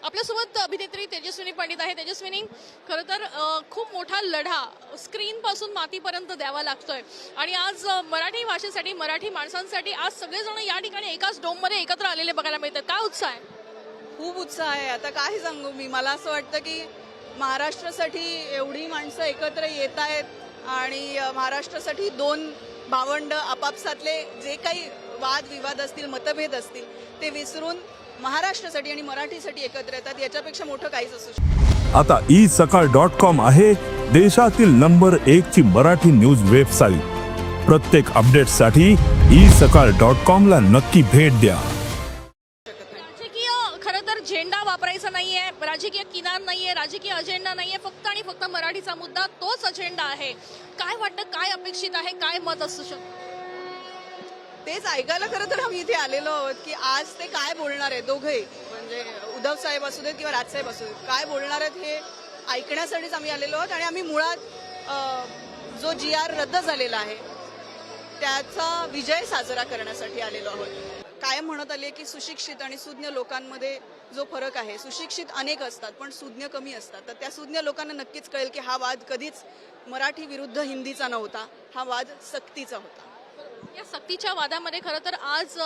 आपल्यासोबत अभिनेत्री तेजस्विनी पंडित आहे. तेजस्विनी, खरं तर खूप मोठा लढा स्क्रीन पासून मातीपर्यंत द्यावा लागतोय आणि आज मराठी भाषेसाठी, मराठी माणसांसाठी आज सगळेजण या ठिकाणी एकाच डोममध्ये एकत्र आलेले बघायला मिळतात. काय उत्साह आहे? खूप उत्साह आहे. आता काय सांगू मी, मला असं वाटतं की महाराष्ट्रासाठी एवढी माणसं एकत्र येत आहेत आणि महाराष्ट्रासाठी दोन भावंड आपापसातले जे काही वाद विवाद असतील, मतभेद असतील, ते विसरून महाराष्ट्रासाठी आणि मराठीसाठी एकत्र येतात. याच्यापेक्षा मोठं काहीच असू शकतं. आता isakal.com आहे देशातील नंबर 1 ची मराठी न्यूज वेबसाईट. प्रत्येक अपडेटसाठी isakal.com ला नक्की भेट द्या. राजकीय खरं तर झेंडा वापरायचा नाहीये, राजकीय किनार नाहीये, राजकीय अजेंडा नाहीये, फक्त आणि फक्त मराठीचा मुद्दा तोच अजेंडा आहे. काय वाटतं, काय अपेक्षित आहे, काय मत असू शकतं? तेच ऐकायला खरं तर आम्ही इथे आलेलो आहोत की आज ते काय बोलणार आहेत दोघेही, म्हणजे उद्धव साहेब असू देत किंवा राजसाहेब असू देत, काय बोलणार आहेत हे ऐकण्यासाठीच आम्ही आलेलो आहोत. आणि आम्ही मुळात जो GR रद्द झालेला आहे त्याचा विजय साजरा करण्यासाठी आलेलो आहोत. कायम म्हणत आले की सुशिक्षित आणि सुज्ञ लोकांमध्ये जो फरक आहे, सुशिक्षित अनेक असतात पण सुज्ञ कमी असतात. तर त्या सुज्ञ लोकांना नक्कीच कळेल की हा वाद कधीच मराठी विरुद्ध हिंदीचा नव्हता, हा वाद सक्तीचा होता. या सक्तीच्या वादामध्ये खरं तर आज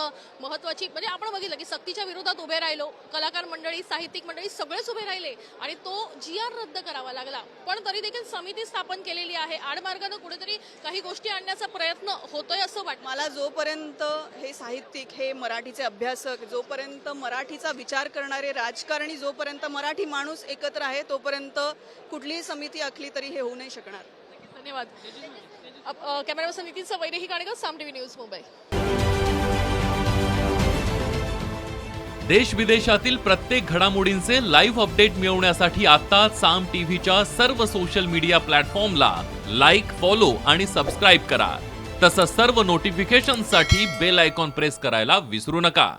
महत्वाची म्हणजे आपण बघितलं की सक्तीच्या विरोधात उभे राहिलो, कलाकार मंडळी, साहित्यिक मंडळी सगळेच उभे राहिले आणि तो GR रद्द करावा लागला. पण तरी देखील समिती स्थापन केलेली आहे. आडमार्गानं कुठेतरी काही गोष्टी आणण्याचा प्रयत्न होतोय असं वाटतं मला. जोपर्यंत हे साहित्यिक, हे मराठीचे अभ्यासक, जोपर्यंत मराठीचा विचार करणारे राजकारणी, जोपर्यंत मराठी माणूस एकत्र आहे, तोपर्यंत कुठलीही समिती आखली तरी हे होऊ नाही शकणार. धन्यवाद. कॅमेरा पर्सन नितीन सवैरे, काणेकर, साम टीव्ही न्यूज, मुंबई. देश विदेशातील प्रत्येक घडामोडींचे लाईव्ह अपडेट मिळवण्यासाठी आता साम टीव्हीच्या सर्व सोशल मीडिया प्लॅटफॉर्मला लाईक, फॉलो आणि सबस्क्राईब करा. तसंच सर्व नोटिफिकेशनसाठी बेल आयकॉन प्रेस करायला विसरू नका.